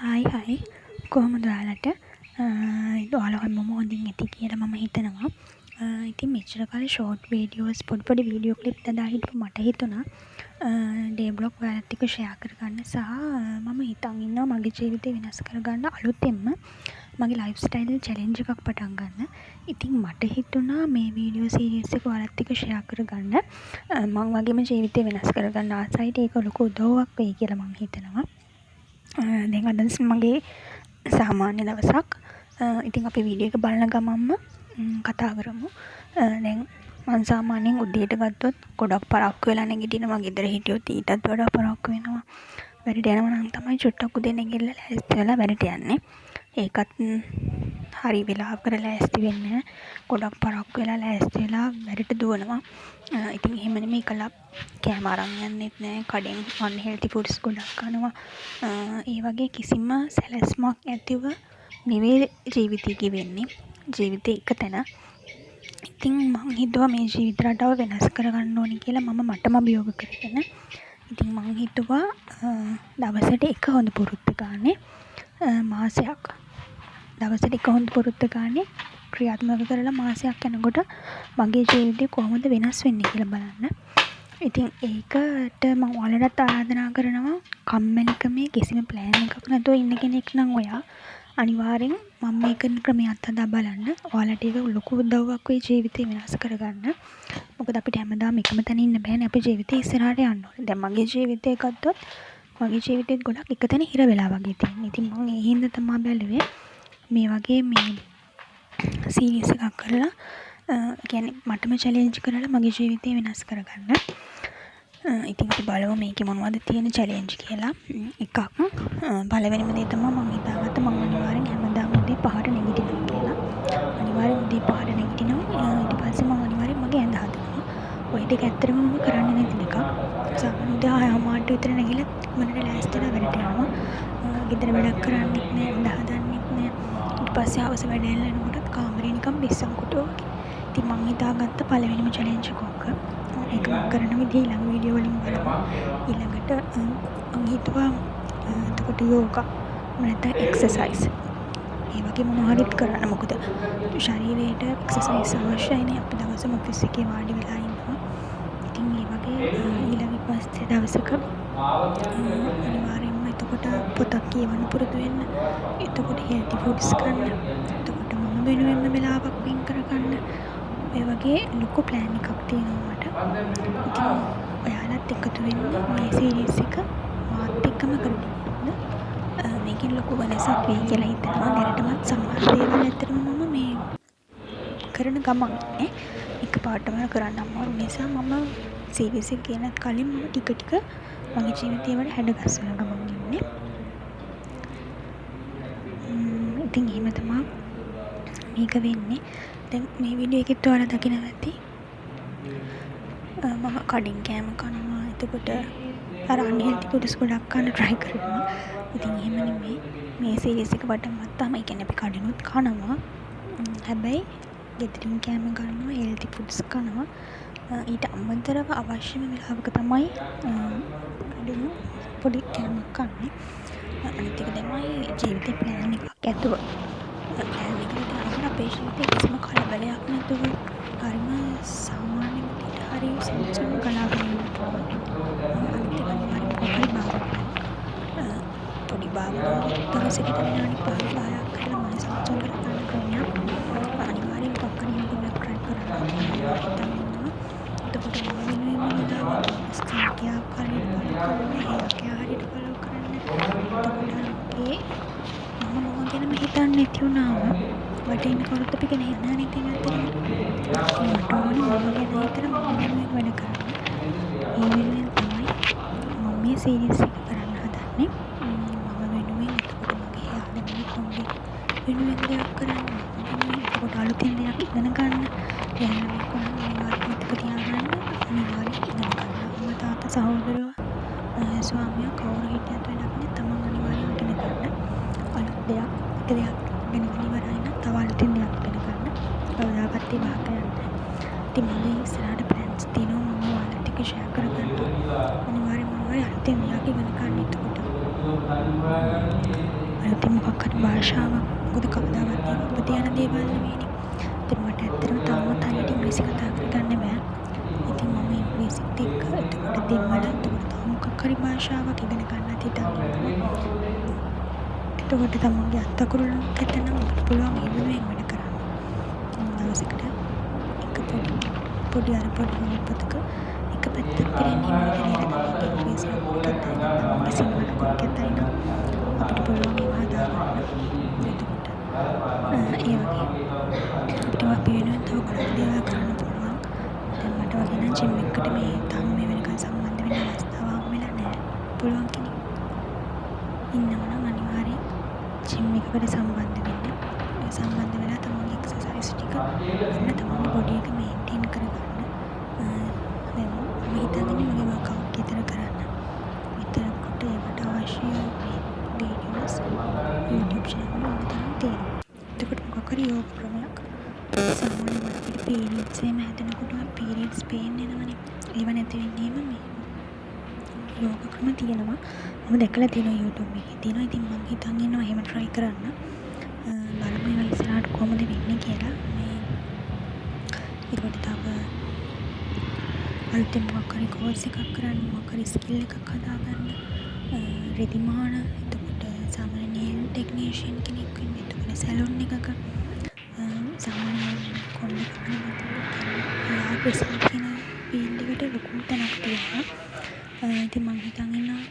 හයි කොහොමද ඔයාලට ඔයාලා හැමෝම හොඳින් ඇති කියලා මම හිතනවා. ඉතින් මෙච්චර කාලේ ෂෝට් වීඩියෝස් පොඩි වීඩියෝ ක්ලිප් දාලා හිටපු මට හිතුණා ඩේ බ්ලොග් ඔයාලත් එක්ක ෂෙයා කරගන්න සහ මම හිතන් ඉන්නවා මගේ ජීවිතේ වෙනස් කරගන්න අලුතෙන්ම මගේ ලයිෆ් ස්ටයිල් චැලෙන්ජ් එකක් පටන් ගන්න. ඉතින් මට හිතුණා මේ වීඩියෝ සීරීස් එක ඔයාලත් එක්ක ෂෙයා කරගන්න. මම වගේම ජීවිතේ වෙනස් කරගන්න ආසයිට ඒක ලොකු උදව්වක් වෙයි කියලා මම හිතනවා. දැන් අද මගේ සාමාන්‍ය දවසක්. ඉතින් අපි වීඩියෝ එක බලන ගමන්ම කතා කරමු. දැන් මම සාමාන්‍යයෙන් උදේට ගත්තොත් ගොඩක් පරක්කු වෙලා නැගිටිනවා. ගෙදර හිටියොත් ඊටත් වඩා පරක්කු වෙනවා. වැඩට යනවා නම් තමයි චුට්ටක් උදේ නැගිටලා ලෑස්ති වෙලා වැඩට යන්නේ. ඒකත් හරි වෙලාවකට ලෑස්ති වෙන්නේ නැහැ. ගොඩක් පරක්කු වෙලා ලෑස්ති වෙලා වැඩට දුවනවා. ඉතින් එහෙම නෙමෙයි කළා කෑම අරන් යන්නෙත් නැහැ. කඩෙන් අන්හෙල්ති ෆුඩ්ස් ගොඩක් කනවා. ඒ වගේ කිසිම සැලැස්මක් නැතිව නෙවෙයි ජීවිතේ ගෙවෙන්නේ. ජීවිතේ එක තැන. ඉතින් මං හිතුවා මේ ජීවිත රටාව වෙනස් කරගන්න ඕනි කියලා මම මටම අභියෝග කරගෙන. ඉතින් මං හිතුවා දවසට එක හොඳ පුරුද්ද ගානේ මාසයක්. දවසට එක හොඳ පුරුද්ද ගානේ ක්‍රියාත්මක කරලා මාසයක් යනකොට මගේ ජීවිතේ කොහොමද වෙනස් වෙන්නේ කියලා බලන්න. ඉතින් ඒකට මම ඔයාලටත් ආරාධනා කරනවා කම්මැලිකමේ කිසිම ප්ලෑන් එකක් නැතුව ඉන්න කෙනෙක් නම් ඔයා අනිවාර්යෙන් මම මේ කරන ක්‍රමයක් හදා බලන්න. ඔයාලට ඒක ලොකු උදව්වක් වෙයි ජීවිතේ වෙනස් කරගන්න. මොකද අපිට හැමදාම එකම තැන ඉන්න බෑනේ. අපේ ජීවිතේ ඉස්සරහට යන්න ඕනේ. දැන් මගේ ජීවිතේ ගත්තොත් මගේ ජීවිතේත් ගොඩක් එක තැන හිර වෙලා වගේ තියෙනවා. ඉතින් මම ඒ හින්දා තමයි බැලුවේ මේ වගේ මේ සීරීස් එකක් කරලා කියන්නේ මටම චැලෙන්ජ් කරලා මගේ ජීවිතේ වෙනස් කරගන්න. ඉතින් අපි බලමු මේකේ මොනවද තියෙන චැලෙන්ජ් කියලා. එකක් පළවෙනිම දේ තමයි මම හිතාගත්ත මම අනිවාර්යෙන් හැමදාම උදේ 5ට නැගිටිනවා කියලා. අනිවාර්යෙන් උදේ 5ට නැගිටිනවා. ඊට පස්සේ මම අනිවාර්යෙන් මගේ ඇඳ හදනවා. ඔය ටික ඇත්තටම මම කරන්නේ නැති එකක්. සාමාන්‍යයෙන් උදේ 6:00 විතර නැගිලා මනට ලෑස්තිලා වැඩට යනවා. ගෙදර වැඩක් කරන්නෙත් නෑ, ඇඳ හදන්නෙත් නෑ. ඊට පස්සේ හවස වැඩ යනකොට කාමරේ නිකන් බිස්සන් කොටුව වගේ. ඉතින් මම හිතාගත්ත පළවෙනිම චැලෙන්ජ් එක ඕක. ඒක මම කරන විදිහ ඊළඟ වීඩියෝ වලින් බලමු. ඊළඟට මම හිතුවා එතකොට යෝගා නැත්නම් එක්සර්සයිස්. ඒ වගේ මොනවා හරි කරන්න. මොකද ශරීරයට එක්සර්සයිස් අවශ්‍යයිනේ. අපි දවසම ඔෆිස් එකේ වාඩි වෙලා ඉන්නවා. ඉතින් ඒ වගේ ඊළඟ පස්සේ දවසක අනිවාර්යෙන්ම එතකොට පොතක් කියවන්න පුරුදු වෙන්න. එතකොට හෙල්ති ෆුඩ්ස් ගන්න. එතකොට මම වෙනුවෙන්ම වෙලාවක් වෙන් කරගන්න. ඒ වගේ ලොකු ප්ලෑන් එකක් තියෙනවා මට. ඉතින් ඔයාලත් එකතු වෙන්න මේ සීරීස් එක මාත් එක්කම කරගෙන යන්න. මේකෙන් ලොකු වෙනසක් වෙයි කියලා හිතනවා. දැනටමත් සමහර දේවල් ඇත්තටම මම මේ කරන ගමන් එකපාරටම කරන්න අමාරු නිසා මම සීරීස් එක කියනත් කලින් මම ටික ටික මගේ ජීවිතේ වල හැඩගස්සන ගමන් ඉන්නේ. ඉතින් එහෙම තමයි මේක වෙන්නේ. දැන් මේ වීඩියෝ එකෙත් ඔයාලා දකිනවා ඇති. මම කඩින් කෑම කනවා. එතකොට අර අන්හෙල්ති ෆුඩ්ස් ගොඩක් කන්න try කරනවා. ඉතින් එහෙම නෙමෙයි. මේ සීරීස් එක පටන් ගත්තාම ඒ කියන්නේ අපි කඩිනුත් කනවා. හැබැයි ගෙදරින් කෑම ගන්නවා, හෙල්ති ෆුඩ්ස් කනවා. ඊට අමතරව අවශ්‍යම වෙලාවක තමයි කඩින් පොඩි කෑමක් කන්නේ. අනිත් එක තමයි ජීවිතේ ප්ලෑන් එකක් ඇතුව. ප්ලෑන් එකකට දාගෙන අපේ ජීවිතේ කිසිම කලබලයක් නැතුව හරිම සාමාන්‍ය විදිහට හරි සම්සම් ගලාගෙන යන්න පුළුවන්. අනිත් එක අනිවාර්යෙන් කොහරි භාවනාවක්. පොඩි භාවනාවක් දවසකට විනාඩි 5-10ක් කරලා මනස සම්සම් කරගන්න ක්‍රමයක්. අනිවාර්යෙන් කොහරි යන්න try කරන්න ඕනේ. එතකොට මම වෙනුවෙන්ම වෙලාවක් ස්කින්කියා හරියට follow කරන්න, hair care හරියට follow කරන්න. එතකොට මම ගැනම හිතන්නේ නැති වුණාම වටේ ඉන්න කවුරුත් අපි ගැන හිතන්නේ නැති නැත්නම් මට ඕනේ මම ගැන හිතලා මම වෙනුවෙන් වැඩ කරන්න. ඒ වෙනුවෙන් තමයි මම මේ සීරීස් එක කරන්න හදන්නේ. මම වෙනුවෙන් එතකොට මගේ යාළුවෝ කොහොමද වෙනුවෙන් දෙයක් කරන්න. එතකොට අලුතින් දෙයක් ඉගෙන ගන්න. යාළුවෝ කොහොමද අනිවාර්යයෙන් මතක තියාගන්න. අනිවාර්යයෙන් ඉගෙන ගන්න. අම්මා තාත්තා සහෝදරයෝ ස්වාමියා කවුරු හිටියත් වැඩක් නෑ. තමන් අනිවාර්යයෙන් ඉගෙන ගන්න. අලුත් දෙයක් ඉගෙන ඉවරයි නම් තව අලුතින් දෙයක් ඉගෙන ගන්න. කවදාකවත් ඉබහක යන්නේ. ඉතින් මගේ ඉස්සරහට ප්ලෑන්ස් තියෙනවා. මම ඔයාලට ටික ෂෙයා කරගන්නවා. අනිවාර්යයෙන්ම ඔයාලා අලුතෙන් දෙයක් ඉගෙන ගන්න. එතකොට අලුතින් මොකක් හරි භාෂාවක් මොකද කවදාවත් ඒක උපත යන දේවල් නෙවෙයිනේ. ඉතින් මට ඇත්තටම තාමත් හරියට ඉංග්‍රීසි කතා කරගන්න බෑ. ඉතින් මම ඉංග්‍රීසිත් එක්ක එතකොට දෙමළ එතකොට තව මොකක් හරි භාෂාවක් ඉගෙන ගන්නත් හිතන් ඉන්නවා. එතකොට තමන්ගේ අත්අකුරුලක් ඇතනම් අපිට පුළුවන් ඒ වෙනුවෙන් වැඩ කරන්න. දවසකට එක පොඩි පොතක එක පැත්තක් පිරෙන්නේ මොකද නේද ඉංග්‍රීසි කතා කරනවා සිංහල කොටකත් අයින අපිට පුළුවන් ඒවා හදාගන්න. එතකොට ඒ වගේ අපිට අපි වෙනුවෙන් තව ගොඩක් දේවල් කරන්න පුළුවන්. දැන් මට වගේ නම් ජිම් එකකට මේ තාම මේ වෙනකන් සම්බන්ධ වෙන්න අවස්ථාවක් වෙලා නැහැ. පුළුවන් කෙනෙක් ඉන්නවා නම් අනිවාර්යෙන් ජිම් එකකට සම්බන්ධ වෙන්න. සම්බන්ධ වෙලා තමන්ගේ එක්සර්සයිස් ටික කරලා තමන්ගේ බොඩි එක මේන්ටේන් කරගන්න. දැන් මම හිතන්නේ මගේ වර්කවුට් ගෙදර කරන්න. එතකොට ඒකට අවශ්‍ය වීඩියෝස් YouTube channel වල තියෙනවා. එතකොට මොකක් හරි යෝග ක්‍රමයක් සාමාන්‍යයෙන් අපිට පීරියඩ්ස් එහෙම හැදෙනකොට පීරියඩ්ස් පේන් එනවනේ. ඒව නැති වෙන්නේම මේ යෝග ක්‍රම තියෙනවා. මම දැකලා තියෙනවා YouTube එකේ තියෙනවා. ඉතින් මම හිතන් ඉන්නවා එහෙම try කරන්න. බලමු ඒවා ඉස්සරහට කොහොමද වෙන්නේ කියලා. මේ ඒකට තව අලුතෙන් මොකක් හරි කෝර්ස් එකක් කරන්න, මොකක් හරි ස්කිල් එකක් හදාගන්න. රෙදිමාන එතකොට සාමාන්‍ය නේල් ටෙක්නීෂියන් කෙනෙක් වෙන්න. එතකොට සැලොන් එකක සාමාන්‍ය කොණ්ඩ කරන ප්‍රසන්න කියන ෆීල්ඩ් එකට ලොකු තැනක් තියෙනවා. ඉතින් මම හිතන් ඉන්නවා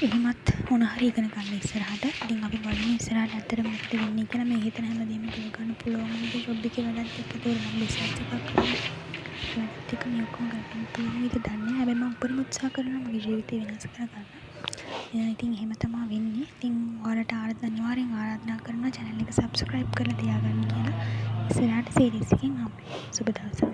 එහෙමත් මොන හරි ඉගෙන ගන්න ඉස්සරහට. ඉතින් අපි බලමු ඉස්සරහට ඇත්තට මොකද වෙන්නේ කියලා. මේ හිතන හැමදේම කරගන්න පුළුවන් නේද ජොබ් එකේ වැඩත් එක්ක. ඒක මම බිස්නස් එකක් කරනවා. ඒත් එක්ක මේ ඔක්කොම ගන්න පුළුවන් විදිහ දන්නේ. හැබැයි මම උපරිම උත්සාහ කරනවා මගේ ජීවිතේ වෙනස් කරගන්න. ඉතින් එහෙම තමයි වෙන්නේ. ඉතින් ඔයාලට අනිවාර්යෙන් ආරාධනා කරනවා channel එක subscribe කරලා තියාගන්න කියලා. ඉස්සරහට series එකෙන් හම්බෙමු. සුබ දවසක්.